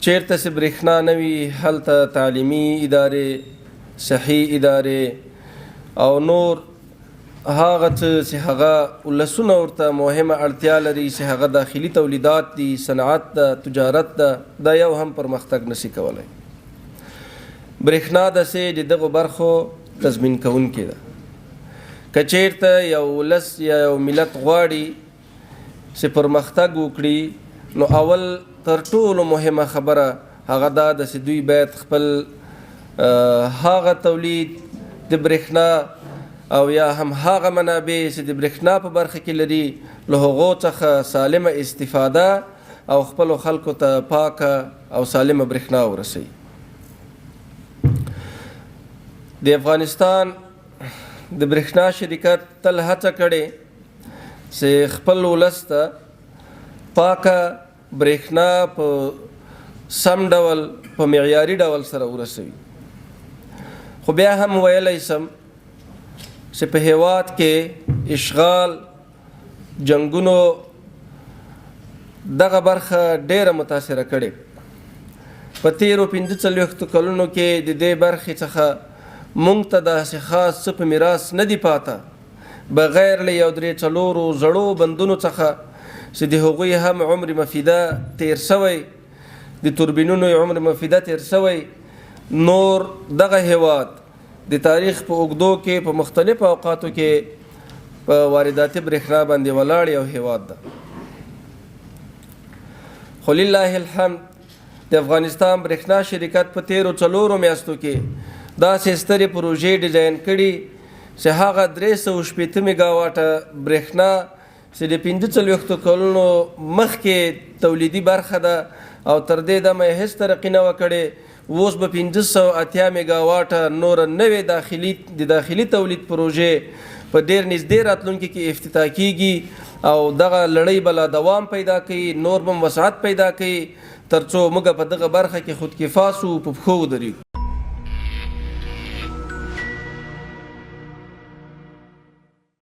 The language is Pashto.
چیرته چې برېښنا نه وي هلته تعلیمي ادارې صحي ادارې او نور هغه څه چې هغه ولسونه ورته مهمه اړتیا لري چې هغه داخلي تولیدات دي، صنعت ده، تجارت ده، دا یو هم پرمختګ نشي کولی. برېښنا داسې د دغو برخو تضمین کوونکې ده. که چیرته یو ولس یا یو ملت غواړي چې پرمختګ وکړي نو اول تر ټولو مهمه خبره هغه دا ده چې دوی باید خپل هغه تولید د برېښنا او یا هم هغه منابع چې د برېښنا په برخه کې لري له هغو څخه سالمه استفاده او خپلو خلکو ته پاکه او سالمه برېښنا ورسوي. د افغانستان د برېښنا شرکت تل هڅه کړې چې خپل ولس ته پاکه برېښنا په سم ډول په معیاري ډول سره ورسوي. خو بیا هم ویلی سم چې په هیواد کې اشغال، جنګونو دغه برخه ډیره متاثره کړې. په تیرو 45 کلونو کې د دې برخې څخه موږ ته داسې خاص څه په میراث نه دي پاته بغیر له یو 3-4 زړو بندونو څخه چې د هغوی هم عمر مفیده تیر سوی، د توربینونو عمر مفیده تیر سوی. نور دغه هیواد د تاریخ په اوږدو کې په مختلفو اوقاتو کې په وارداتي برېښنا باندې ولاړ یو هیواد ده. خو لله الحمد د افغانستان برېښنا شرکت په تیرو 4 میاشتو کې داسې سترې پروژې ډیزاین کړي چې هغه 380 میګاواټه برېښنا چې د 45 کلونو مخکې تولیدي برخه ده او تر دې دمه یې هېڅ ترقي نه وه کړې، اوس به 580 میګاواټه نوره نوې د داخلي تولید پروژې په ډېر نږدې راتلونکي کې افتتاح کیږي او دغه لړۍ به لا دوام پیدا کوي، نور به وسعت پیدا کوي تر څو موږ په دغه برخه کې خودکفا سو، په پښو ودرېږو.